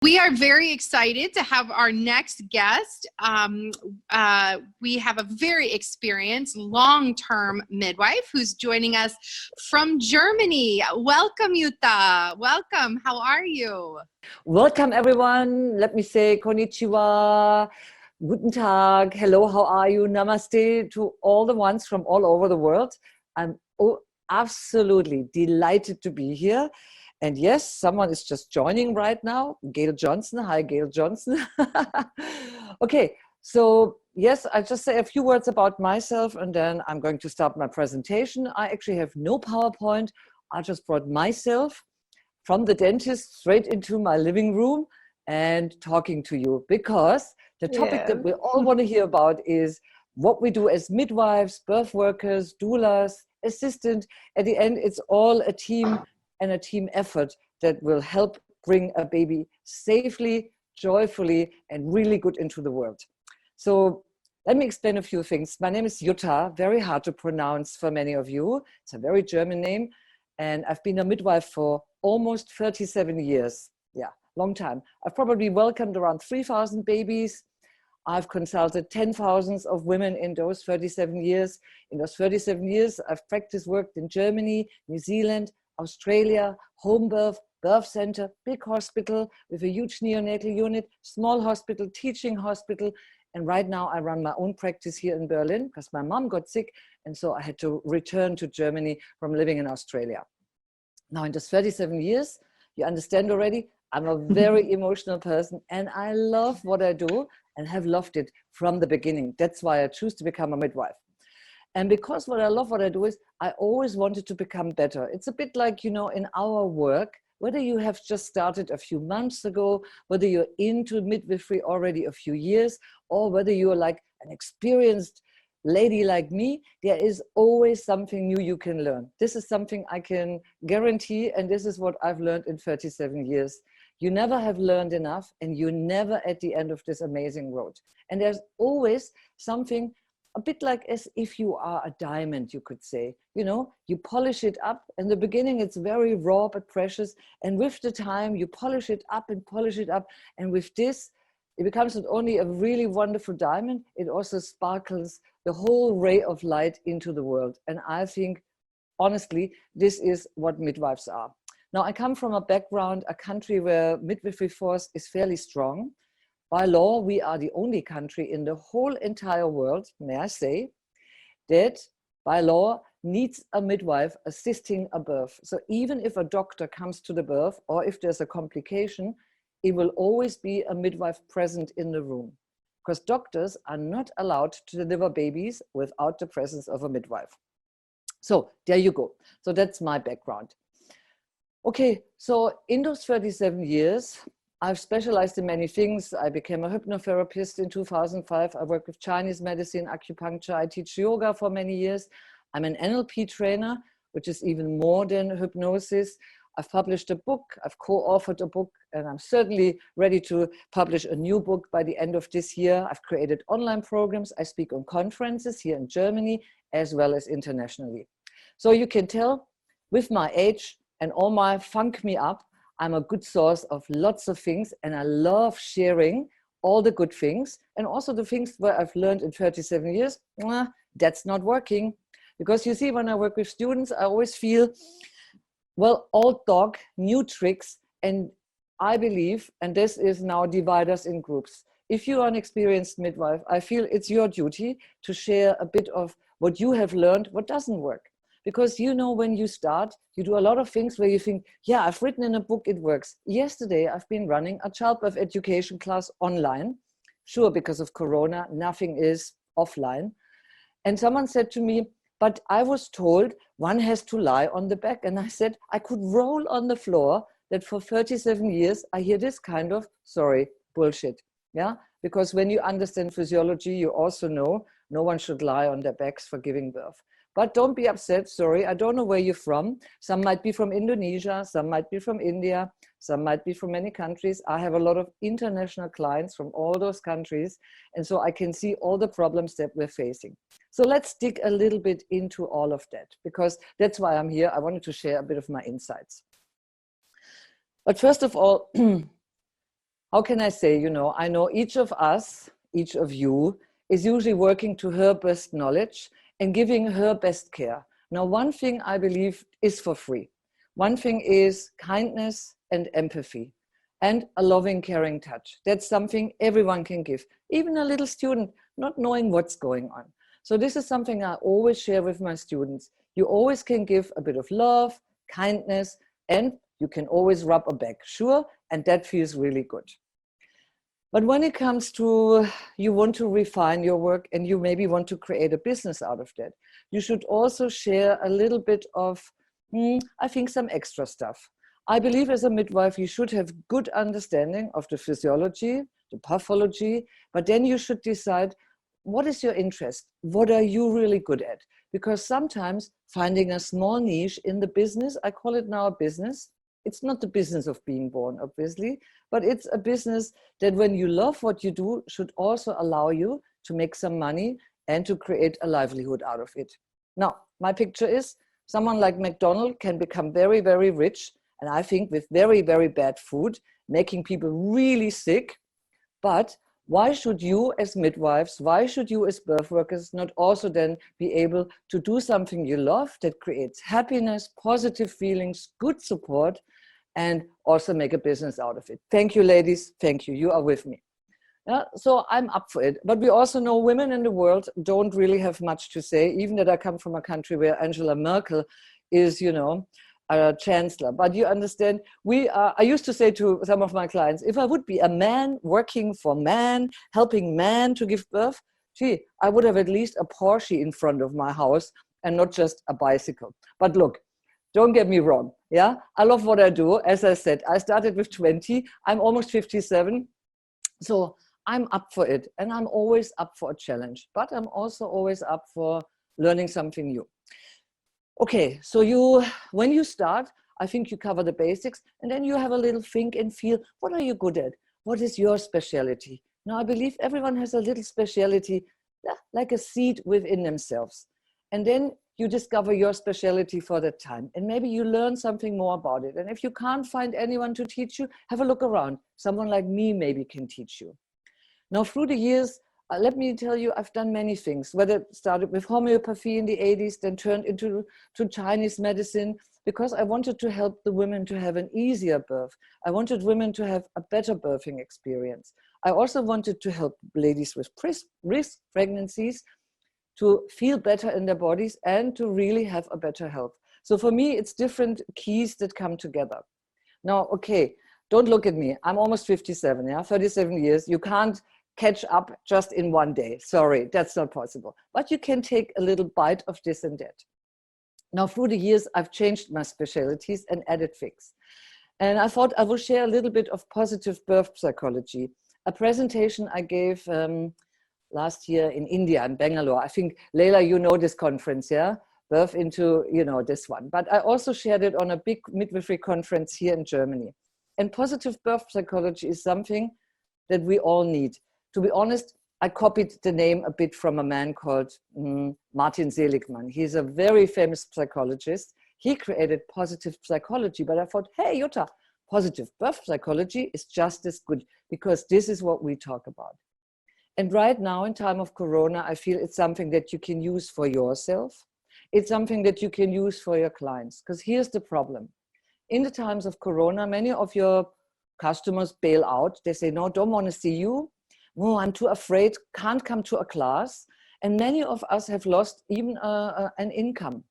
We are very excited to have our next guest. We have a very experienced long-term midwife who's joining us from Germany. Welcome, Jutta. Welcome. How are you? Welcome, everyone. Let me say konnichiwa, guten tag, hello, how are you, namaste to all the ones from all over the world. I'm absolutely delighted to be here. And yes, someone is just joining right now, Gail Johnson. Hi, Gail Johnson. Okay, so yes, I'll just say a few words about myself and then I'm going to start my presentation. I actually have no PowerPoint. I just brought myself from the dentist straight into my living room and talking to you because the topic that we all want to hear about is what we do as midwives, birth workers, doulas, assistant. At the end, it's all a team and a team effort that will help bring a baby safely, joyfully, and really good into the world. So let me explain a few things. My name is Jutta, very hard to pronounce for many of you. It's a very German name. And I've been a midwife for almost 37 years. Yeah, long time. I've probably welcomed around 3,000 babies. I've consulted 10,000 of women in those 37 years. In those 37 years, I've worked in Germany, New Zealand, Australia, home birth, birth center, big hospital with a huge neonatal unit, small hospital, teaching hospital. And right now I run my own practice here in Berlin because my mom got sick. And so I had to return to Germany from living in Australia. Now in those 37 years, you understand already, I'm a very emotional person and I love what I do and have loved it from the beginning. That's why I choose to become a midwife. And because I love what I do is I always wanted to become better. It's a bit like, you know, in our work, whether you have just started a few months ago, whether you're into midwifery already a few years, or whether you're like an experienced lady like me, there is always something new you can learn. This is something I can guarantee, and this is what I've learned in 37 years. You never have learned enough, and you're never at the end of this amazing road. And there's always something a bit like as if you are a diamond, you could say. You know, you polish it up. In the beginning, it's very raw but precious. And with the time, you polish it up and polish it up. And with this, it becomes not only a really wonderful diamond, it also sparkles the whole ray of light into the world. And I think, honestly, this is what midwives are. Now, I come from a background, a country where midwifery force is fairly strong. By law, we are the only country in the whole entire world, may I say, that by law needs a midwife assisting a birth. So even if a doctor comes to the birth or if there's a complication, it will always be a midwife present in the room because doctors are not allowed to deliver babies without the presence of a midwife. So there you go. So that's my background. Okay, so in those 37 years, I've specialized in many things. I became a hypnotherapist in 2005. I work with Chinese medicine, acupuncture. I teach yoga for many years. I'm an NLP trainer, which is even more than hypnosis. I've published a book. I've co-authored a book, and I'm certainly ready to publish a new book by the end of this year. I've created online programs. I speak on conferences here in Germany, as well as internationally. So you can tell with my age and all my funk me up, I'm a good source of lots of things, and I love sharing all the good things and also the things where I've learned in 37 years, that's not working. Because you see, when I work with students, I always feel, well, old dog, new tricks. And I believe, and this is now divide us in groups. If you are an experienced midwife, I feel it's your duty to share a bit of what you have learned, what doesn't work. Because you know, when you start, you do a lot of things where you think, yeah, I've written in a book, it works. Yesterday, I've been running a childbirth education class online. Sure, because of Corona, nothing is offline. And someone said to me, but I was told one has to lie on the back. And I said, I could roll on the floor that for 37 years, I hear this kind of, sorry, bullshit. Yeah, because when you understand physiology, you also know no one should lie on their backs for giving birth. But don't be upset, sorry, I don't know where you're from. Some might be from Indonesia, some might be from India, some might be from many countries. I have a lot of international clients from all those countries, and so I can see all the problems that we're facing. So let's dig a little bit into all of that, because that's why I'm here. I wanted to share a bit of my insights. But first of all, how can I say, I know each of us, each of you is usually working to her best knowledge and giving her best care. Now, one thing I believe is for free. One thing is kindness and empathy and a loving, caring touch. That's something everyone can give, even a little student not knowing what's going on. So this is something I always share with my students. You always can give a bit of love, kindness, and you can always rub a back, sure, and that feels really good. But when it comes to you want to refine your work and you maybe want to create a business out of that, you should also share a little bit of, I think, some extra stuff. I believe as a midwife, you should have good understanding of the physiology, the pathology, but then you should decide what is your interest? What are you really good at? Because sometimes finding a small niche in the business, I call it now a business. It's not the business of being born, obviously, but it's a business that when you love what you do should also allow you to make some money and to create a livelihood out of it. Now, my picture is someone like McDonald's can become very, very rich. And I think with very, very bad food, making people really sick. But why should you as midwives, why should you as birth workers not also then be able to do something you love that creates happiness, positive feelings, good support, and also make a business out of it? Thank you, ladies. Thank you. You are with me. Yeah, so I'm up for it. But we also know women in the world don't really have much to say, even that I come from a country where Angela Merkel is, a chancellor. But you understand, I used to say to some of my clients, if I would be a man working for man, helping man to give birth, gee, I would have at least a Porsche in front of my house and not just a bicycle. But look, don't get me wrong. Yeah, I love what I do. As I said, I started with 20. I'm almost 57. So I'm up for it. And I'm always up for a challenge. But I'm also always up for learning something new. Okay, so when you start, I think you cover the basics, and then you have a little think and feel, what are you good at? What is your specialty? Now, I believe everyone has a little specialty, like a seed within themselves. And then you discover your specialty for that time. And maybe you learn something more about it. And if you can't find anyone to teach you, have a look around. Someone like me maybe can teach you. Now, through the years, let me tell you, I've done many things, whether it started with homeopathy in the 80s, then turned into Chinese medicine, because I wanted to help the women to have an easier birth. I wanted women to have a better birthing experience. I also wanted to help ladies with risk pregnancies to feel better in their bodies and to really have a better health. So for me, it's different keys that come together. Now, okay, don't look at me. I'm almost 57, 37 years. You can't catch up just in one day. Sorry, that's not possible. But you can take a little bite of this and that. Now, through the years, I've changed my specialties and added things. And I thought I will share a little bit of positive birth psychology. A presentation I gave last year in India, in Bangalore. I think, Leila, you know this conference, yeah? Birth into, this one. But I also shared it on a big midwifery conference here in Germany. And positive birth psychology is something that we all need. To be honest, I copied the name a bit from a man called Martin Seligman. He's a very famous psychologist. He created positive psychology, but I thought, hey, Jutta, positive birth psychology is just as good because this is what we talk about. And right now in time of Corona, I feel it's something that you can use for yourself. It's something that you can use for your clients, because here's the problem. In the times of Corona, many of your customers bail out. They say, no, don't want to see you. Oh, I'm too afraid, can't come to a class. And many of us have lost even an income.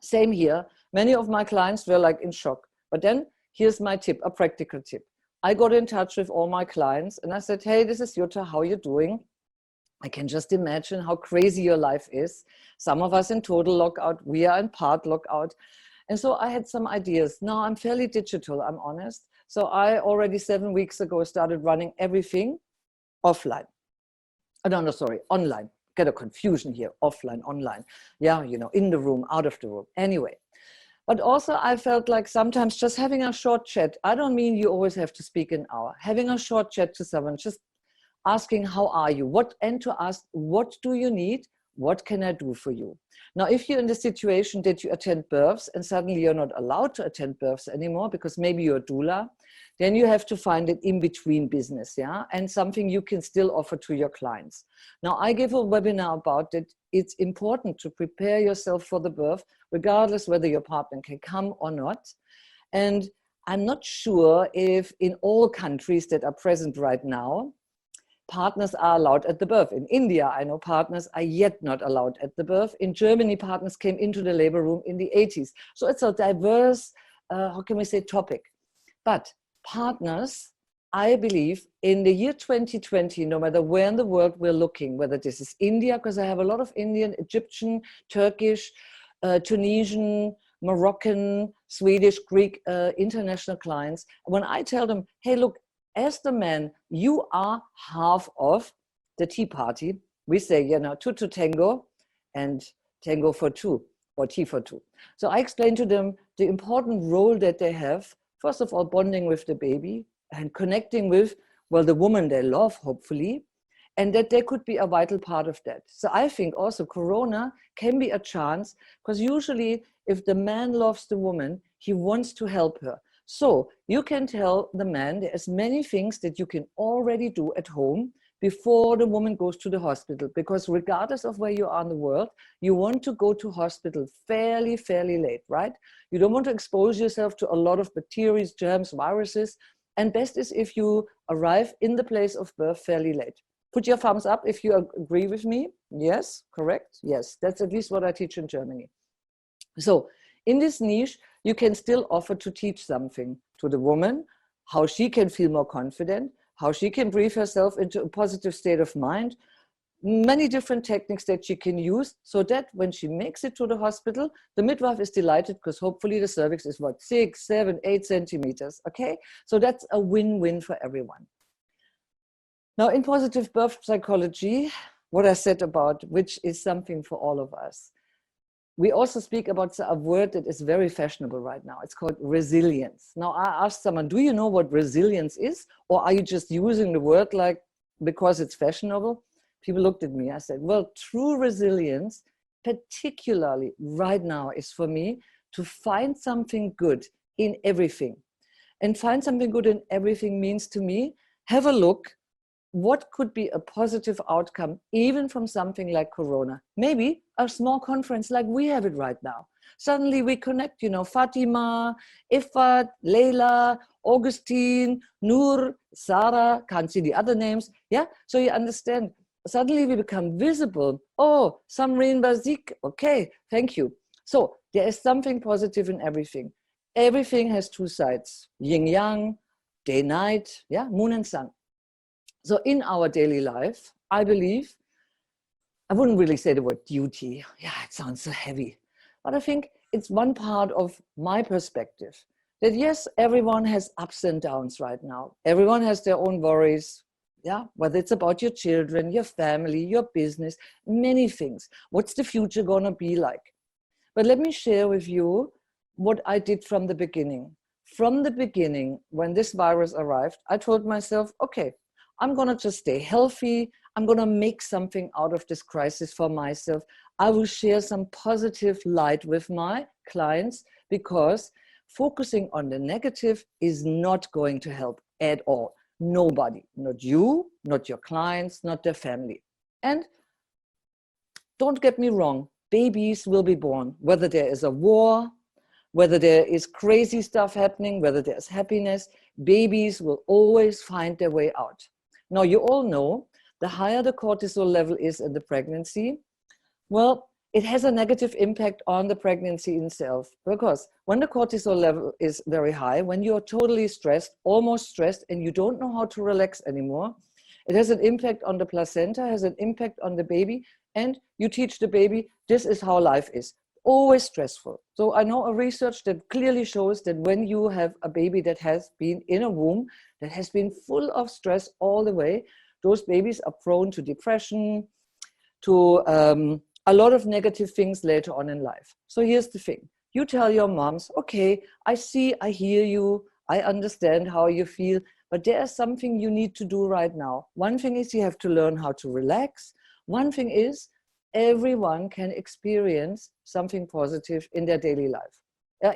Same here. Many of my clients were like in shock. But then here's my tip, a practical tip. I got in touch with all my clients and I said, hey, this is Jutta, how are you doing? I can just imagine how crazy your life is. Some of us in total lockout, we are in part lockout. And so I had some ideas. Now I'm fairly digital, I'm honest. So I already 7 weeks ago started running everything offline. Online. Get a confusion here, offline, online. Yeah, in the room, out of the room. Anyway. But also I felt like sometimes just having a short chat, I don't mean you always have to speak an hour. Having a short chat to someone, just asking, how are you? And to ask, what do you need? What can I do for you? Now, if you're in the situation that you attend births and suddenly you're not allowed to attend births anymore because maybe you're a doula, then you have to find an in-between business, yeah, and something you can still offer to your clients. Now, I gave a webinar about that. It's important to prepare yourself for the birth, regardless whether your partner can come or not. And I'm not sure if in all countries that are present right now, partners are allowed at the birth. In India, I know partners are yet not allowed at the birth. In Germany, partners came into the labor room in the 80s. So it's a diverse, how can we say, topic. But partners, I believe, in the year 2020, no matter where in the world we're looking, whether this is India, because I have a lot of Indian, Egyptian, Turkish, Tunisian, Moroccan, Swedish, Greek, international clients. When I tell them, hey, look, as the man, you are half of the tea party. We say, you know, two to tango and tango for two, or tea for two. So I explain to them the important role that they have. First of all, bonding with the baby and connecting with, well, the woman they love, hopefully, and that they could be a vital part of that. So I think also Corona can be a chance, because usually if the man loves the woman, he wants to help her. So you can tell the man there's many things that you can already do at home before the woman goes to the hospital, because regardless of where you are in the world, you want to go to hospital fairly late, right? You don't want to expose yourself to a lot of bacteria, germs, viruses, and best is if you arrive in the place of birth fairly late. Put your thumbs up if you agree with me. Yes, correct? Yes, that's at least what I teach in Germany. So in this niche, you can still offer to teach something to the woman, how she can feel more confident, how she can brief herself into a positive state of mind, many different techniques that she can use, so that when she makes it to the hospital, the midwife is delighted, because hopefully the cervix is what, 6, 7, 8 centimeters, okay? So that's a win-win for everyone. Now, in positive birth psychology, what I said about, which is something for all of us, we also speak about a word that is very fashionable right now. It's called resilience. Now, I asked someone, do you know what resilience is? Or are you just using the word like because it's fashionable? People looked at me. I said, well, true resilience, particularly right now, is for me to find something good in everything. And find something good in everything means to me, have a look. What could be a positive outcome, even from something like Corona? Maybe a small conference like we have it right now. Suddenly we connect, you know, Fatima, Ifat, Leila, Augustine, Noor, Sarah, can't see the other names. Yeah, so you understand. Suddenly we become visible. Oh, Samreen Bazik, okay, thank you. So there is something positive in everything. Everything has two sides, yin yang, day, night, yeah, moon and sun. So in our daily life, I believe, I wouldn't really say the word duty. Yeah, it sounds so heavy. But I think it's one part of my perspective that yes, everyone has ups and downs right now. Everyone has their own worries. Yeah, whether it's about your children, your family, your business, many things. What's the future going to be like? But let me share with you what I did from the beginning. From the beginning, when this virus arrived, I told myself, okay, I'm going to just stay healthy. I'm going to make something out of this crisis for myself. I will share some positive light with my clients, because focusing on the negative is not going to help at all. Nobody, not you, not your clients, not their family. And don't get me wrong, babies will be born, whether there is a war, whether there is crazy stuff happening, whether there's happiness, babies will always find their way out. Now, you all know, the higher the cortisol level is in the pregnancy, well, it has a negative impact on the pregnancy itself, because when the cortisol level is very high, when you're totally stressed, almost stressed, and you don't know how to relax anymore, it has an impact on the placenta, has an impact on the baby, and you teach the baby, this is how life is. Always stressful. So I know a research that clearly shows that when you have a baby that has been in a womb, that has been full of stress all the way, those babies are prone to depression, to a lot of negative things later on in life. So here's the thing. You tell your moms, okay, I see, I hear you, I understand how you feel, but there is something you need to do right now. One thing is you have to learn how to relax. One thing is everyone can experience something positive in their daily life.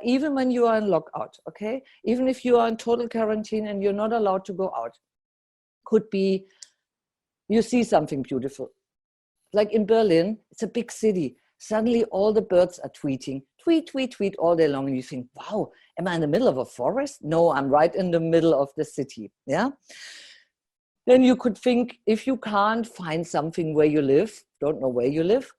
Even when you are in lockout, okay? Even if you are in total quarantine and you're not allowed to go out, could be you see something beautiful. Like in Berlin, it's a big city. Suddenly all the birds are tweeting, tweet, tweet, tweet all day long. And you think, wow, am I in the middle of a forest? No, I'm right in the middle of the city, yeah? Then you could think, if you can't find something where you live, don't know where you live,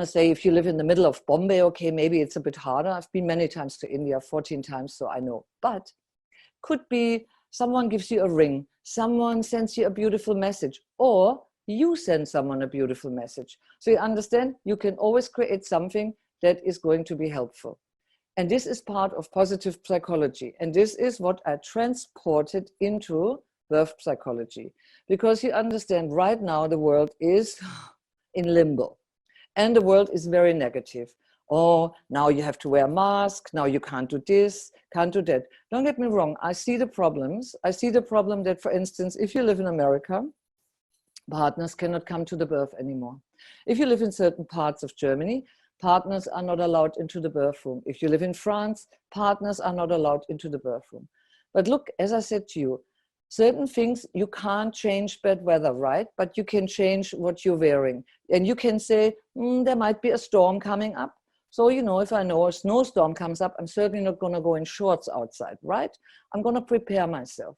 say if you live in the middle of Bombay, okay, maybe it's a bit harder. I've been many times to India, 14 times, so I know. But could be someone gives you a ring, someone sends you a beautiful message, or you send someone a beautiful message. So you understand, you can always create something that is going to be helpful. And this is part of positive psychology. And this is what I transported into birth psychology. Because you understand, right now the world is in limbo. And the world is very negative. Oh, now you have to wear a mask. Now you can't do this, can't do that. Don't get me wrong. I see the problems. I see the problem that, for instance, if you live in America, partners cannot come to the birth anymore. If you live in certain parts of Germany, partners are not allowed into the birth room. If you live in France, partners are not allowed into the birth room. But look, as I said to you, certain things you can't change bad weather, right? But you can change what you're wearing. And you can say, there might be a storm coming up. So, you know, if I know a snowstorm comes up, I'm certainly not going to go in shorts outside, right? I'm going to prepare myself.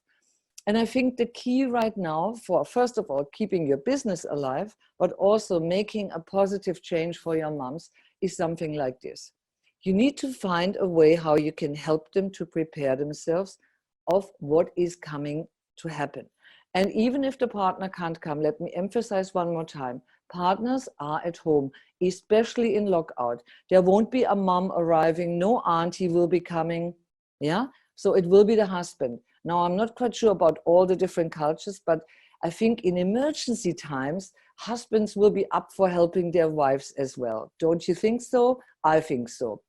And I think the key right now for, first of all, keeping your business alive, but also making a positive change for your moms is something like this. You need to find a way how you can help them to prepare themselves of what is coming to happen. And even if the partner can't come, let me emphasize one more time, partners are at home, especially in lockout. There won't be a mom arriving, no auntie will be coming, yeah? So it will be the husband. Now, I'm not quite sure about all the different cultures, but I think in emergency times, husbands will be up for helping their wives as well. Don't you think so? I think so.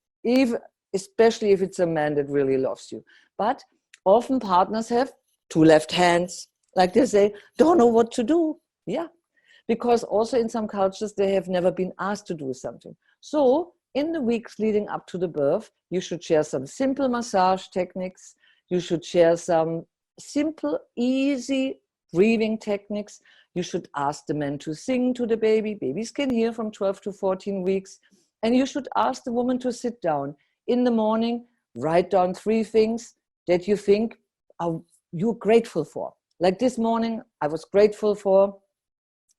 Especially if it's a man that really loves you. But often partners have two left hands, like they say, don't know what to do. Yeah, because also in some cultures, they have never been asked to do something. So in the weeks leading up to the birth, you should share some simple massage techniques. You should share some simple, easy breathing techniques. You should ask the men to sing to the baby. Babies can hear from 12 to 14 weeks. And you should ask the woman to sit down. In the morning, write down 3 things that you think you're grateful for. Like this morning, I was grateful for,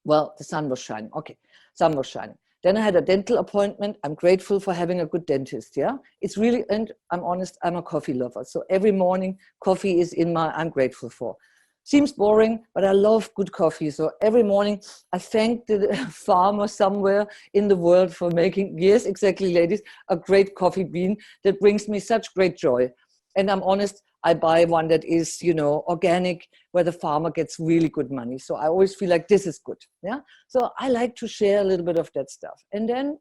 well, the sun was shining. Okay, sun was shining. Then I had a dental appointment. I'm grateful for having a good dentist, yeah? It's really, and I'm honest, I'm a coffee lover. So every morning, coffee is in my, I'm grateful for. Seems boring, but I love good coffee. So every morning, I thank the farmer somewhere in the world for making, yes, exactly, ladies, a great coffee bean that brings me such great joy. And I'm honest, I buy one that is, you know, organic, where the farmer gets really good money. So I always feel like this is good. Yeah. So I like to share a little bit of that stuff. And then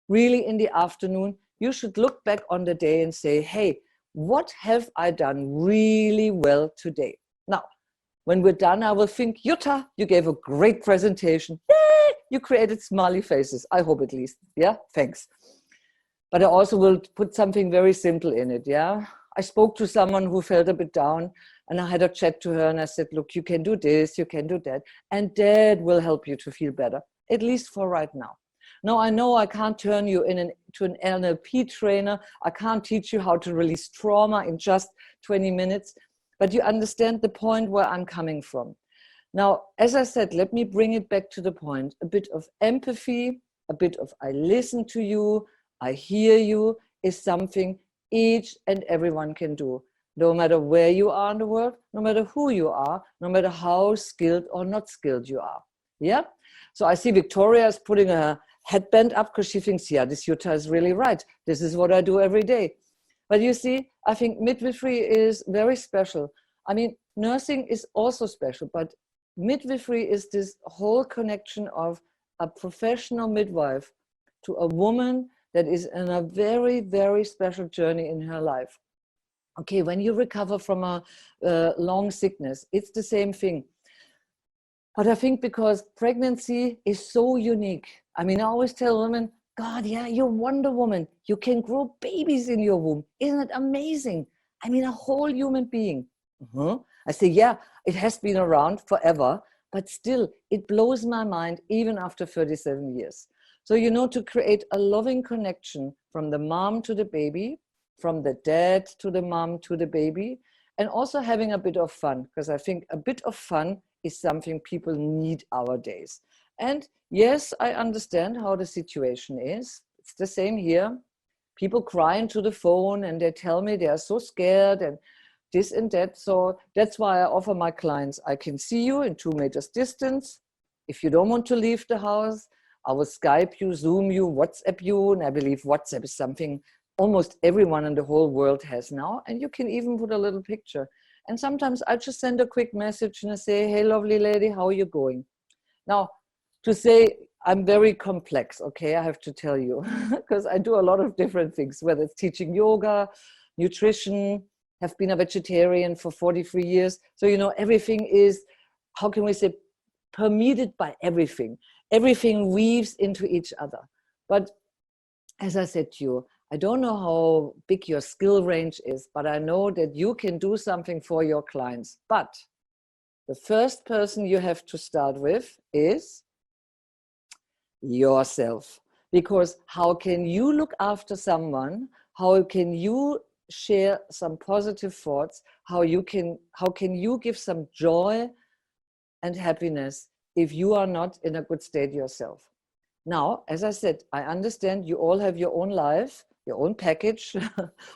really in the afternoon, you should look back on the day and say, hey, what have I done really well today? Now, when we're done, I will think, Jutta, you gave a great presentation. Yay! You created smiley faces. I hope at least. Yeah, thanks. But I also will put something very simple in it. Yeah. I spoke to someone who felt a bit down, and I had a chat to her and I said, look, you can do this, you can do that. And that will help you to feel better, at least for right now. Now, I know I can't turn you to an NLP trainer. I can't teach you how to release trauma in just 20 minutes, but you understand the point where I'm coming from. Now, as I said, let me bring it back to the point, a bit of empathy, a bit of I listen to you, I hear you is something each and everyone can do, no matter where you are in the world, no matter who you are, no matter how skilled or not skilled you are. Yeah. So I see Victoria is putting a headband up because she thinks, yeah, this Jutta is really right. This is what I do every day. But you see, I think midwifery is very special. I mean, nursing is also special, but midwifery is this whole connection of a professional midwife to a woman that is in a very, very special journey in her life. Okay, when you recover from a long sickness, it's the same thing. But I think because pregnancy is so unique, I mean, I always tell women, God, yeah, you're Wonder Woman. You can grow babies in your womb. Isn't it amazing? I mean, a whole human being. I say, yeah, it has been around forever, but still, it blows my mind even after 37 years. So, to create a loving connection from the mom to the baby, from the dad to the mom to the baby, and also having a bit of fun, because I think a bit of fun is something people need nowadays. And yes, I understand how the situation is. It's the same here. People cry into the phone and they tell me they are so scared and this and that. So that's why I offer my clients, I can see you in 2 meters distance. If you don't want to leave the house, I will Skype you, Zoom you, WhatsApp you. And I believe WhatsApp is something almost everyone in the whole world has now. And you can even put a little picture. And sometimes I just send a quick message and I say, hey, lovely lady, how are you going? Now, to say I'm very complex, okay, I have to tell you, because I do a lot of different things, whether it's teaching yoga, nutrition, have been a vegetarian for 43 years. So, everything is, how can we say, permeated by everything. Everything weaves into each other. But as I said to you, I don't know how big your skill range is, but I know that you can do something for your clients. But the first person you have to start with is yourself. Because how can you look after someone? How can you share some positive thoughts? How can you give some joy and happiness if you are not in a good state yourself? Now, as I said, I understand you all have your own life, your own package,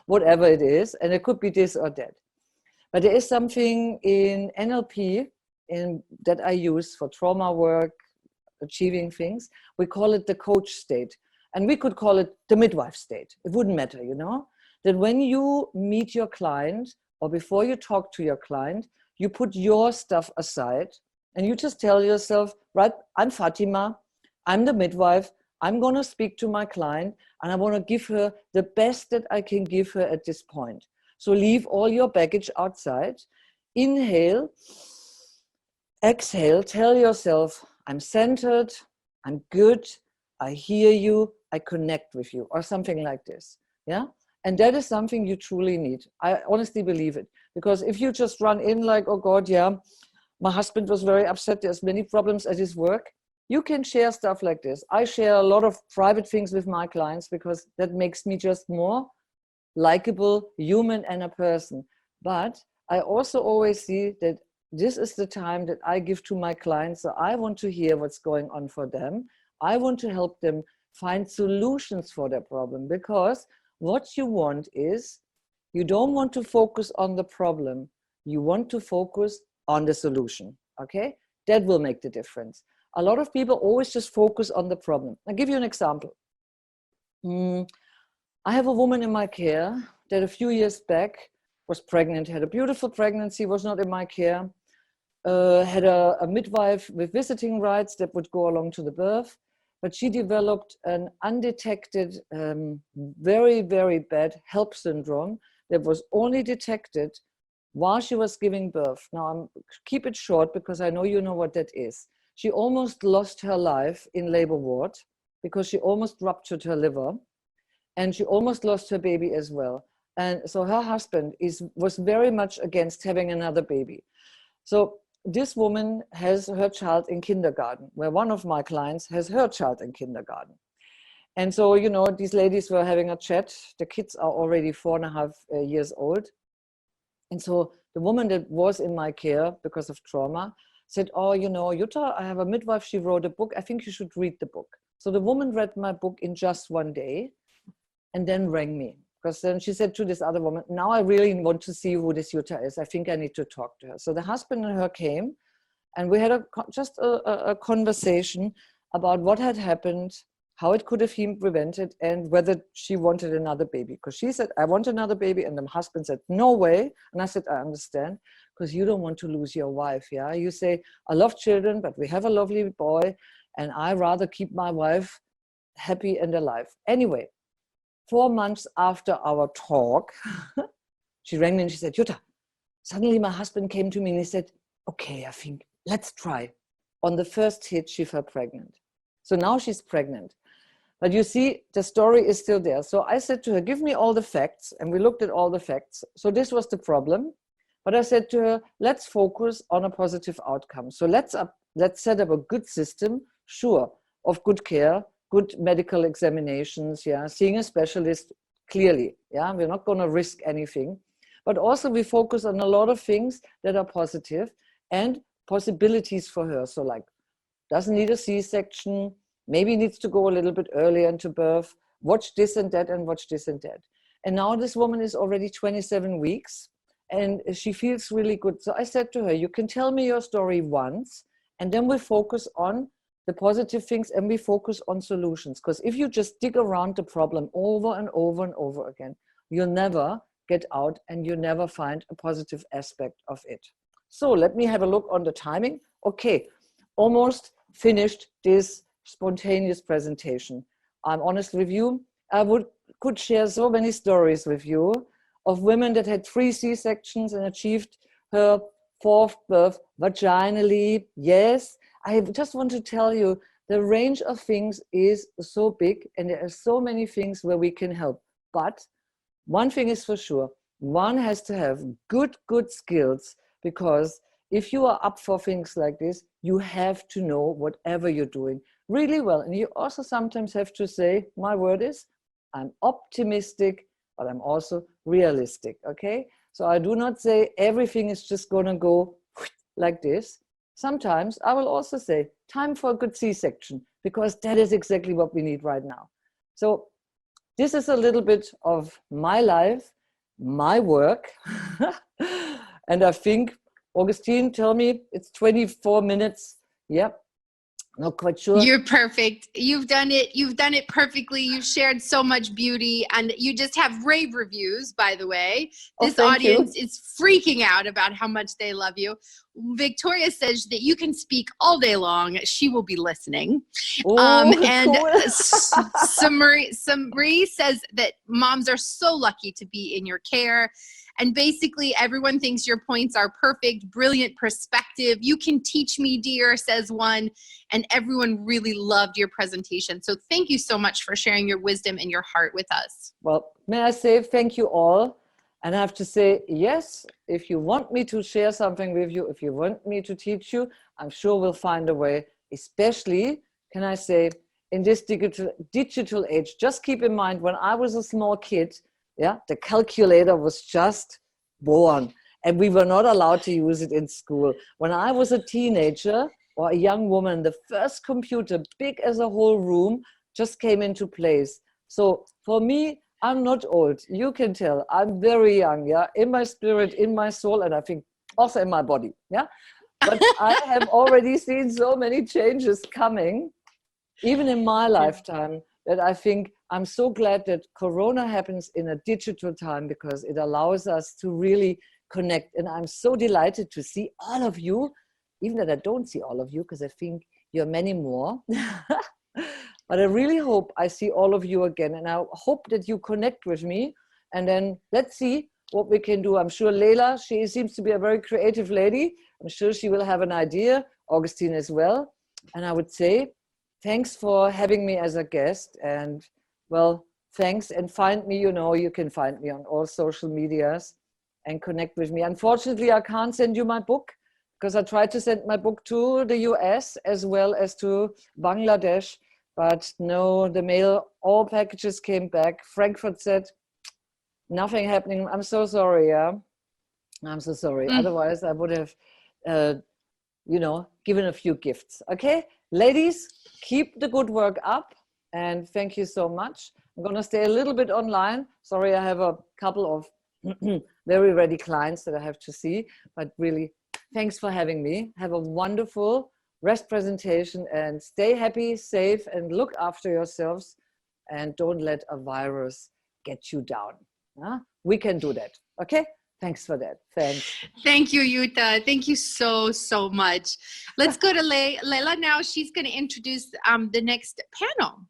whatever it is, and it could be this or that. But there is something in NLP that I use for trauma work, achieving things. We call it the coach state. And we could call it the midwife state. It wouldn't matter, that when you meet your client or before you talk to your client, you put your stuff aside and you just tell yourself, right, I'm Fatima, I'm the midwife, I'm going to speak to my client and I want to give her the best that I can give her at this point. So leave all your baggage outside, inhale, exhale, tell yourself, I'm centered, I'm good, I hear you, I connect with you, or something like this. Yeah. And that is something you truly need. I honestly believe it. Because if you just run in like, oh God, yeah, my husband was very upset, there's many problems at his work, you can share stuff like this. I share a lot of private things with my clients because that makes me just more likable, human, and a person. But I also always see that this is the time that I give to my clients. So I want to hear what's going on for them. I want to help them find solutions for their problem, because what you want is, you don't want to focus on the problem. You want to focus on the solution. Okay? That will make the difference. A lot of people always just focus on the problem. I'll give you an example. I have a woman in my care that a few years back was pregnant, had a beautiful pregnancy, was not in my care, had a midwife with visiting rights that would go along to the birth, but she developed an undetected, very, very bad HELP syndrome that was only detected while she was giving birth. Now, keep it short because I know you know what that is. She almost lost her life in labor ward because she almost ruptured her liver. And she almost lost her baby as well. And so her husband was very much against having another baby. So this woman has her child in kindergarten, where one of my clients has her child in kindergarten. And so, these ladies were having a chat. The kids are already 4.5 years old. And so the woman that was in my care because of trauma said, oh, Jutta, I have a midwife. She wrote a book. I think you should read the book. So the woman read my book in just one day. And then rang me, because then she said to this other woman, now I really want to see who this Jutta is. I think I need to talk to her. So the husband and her came, and we had just a conversation about what had happened, how it could have been prevented, and whether she wanted another baby. Because she said, I want another baby. And the husband said, no way. And I said, I understand, because you don't want to lose your wife. Yeah, you say, I love children, but we have a lovely boy, and I rather keep my wife happy and alive. Anyway, 4 months after our talk, she rang me and she said, Jutta, suddenly my husband came to me and he said, okay, I think let's try. On the first hit, she fell pregnant. So now she's pregnant. But you see, the story is still there. So I said to her, give me all the facts. And we looked at all the facts. So this was the problem. But I said to her, let's focus on a positive outcome. So let's set up a good system, sure, of good care, good medical examinations, yeah, seeing a specialist clearly, yeah, we're not going to risk anything. But also we focus on a lot of things that are positive and possibilities for her. So like, doesn't need a C-section, maybe needs to go a little bit earlier into birth, watch this and that and watch this and that. And now this woman is already 27 weeks and she feels really good. So I said to her, you can tell me your story once and then we focus on the positive things and we focus on solutions. Because if you just dig around the problem over and over and over again, you'll never get out and you never find a positive aspect of it. So let me have a look on the timing. Okay, almost finished this spontaneous presentation. I'm honest with you. I could share so many stories with you of women that had 3 C-sections and achieved her 4th birth vaginally. Yes, I just want to tell you the range of things is so big and there are so many things where we can help. But one thing is for sure, one has to have good skills, because if you are up for things like this, you have to know whatever you're doing really well. And you also sometimes have to say, my word is, I'm optimistic, but I'm also realistic, okay? So I do not say everything is just gonna go like this. Sometimes I will also say, time for a good C-section, because that is exactly what we need right now. So this is a little bit of my life, my work. And I think, Augustine, tell me, it's 24 minutes. Yep. Not quite sure. You're perfect. You've done it. You've done it perfectly. You've shared so much beauty and you just have rave reviews, by the way. This audience is freaking out about how much they love you. Victoria says that you can speak all day long. She will be listening. And Samri says that moms are so lucky to be in your care. And basically everyone thinks your points are perfect, brilliant perspective. You can teach me, dear, says one. And everyone really loved your presentation. So thank you so much for sharing your wisdom and your heart with us. Well, may I say thank you all. And I have to say, yes, if you want me to share something with you, if you want me to teach you, I'm sure we'll find a way, especially, can I say, in this digital age. Just keep in mind, when I was a small kid, yeah, the calculator was just born and we were not allowed to use it in school. When I was a teenager or a young woman, the first computer, big as a whole room, just came into place. So for me, I'm not old. You can tell I'm very young, yeah, in my spirit, in my soul, and I think also in my body, yeah. But I have already seen so many changes coming, even in my lifetime, that I think I'm so glad that Corona happens in a digital time, because it allows us to really connect. And I'm so delighted to see all of you, even that I don't see all of you, because I think you're many more. But I really hope I see all of you again. And I hope that you connect with me. And then let's see what we can do. I'm sure Leila, she seems to be a very creative lady. I'm sure she will have an idea. Augustine as well. And I would say, thanks for having me as a guest. And well, thanks. And find me, you know, you can find me on all social medias and connect with me. Unfortunately, I can't send you my book, because I tried to send my book to the US as well as to Bangladesh. But no, the mail, all packages came back. Frankfurt said, nothing happening. I'm so sorry, yeah. I'm so sorry. Otherwise, I would have, you know, given a few gifts. Okay, ladies, keep the good work up. And thank you so much. I'm going to stay a little bit online. Sorry, I have a couple of very ready clients that I have to see. But really, thanks for having me. Have a wonderful rest presentation and stay happy, safe, and look after yourselves. And don't let a virus get you down. We can do that. Okay? Thanks for that. Thanks. Thank you, Jutta. Thank you so, so much. Let's go to Leila now. She's going to introduce the next panel.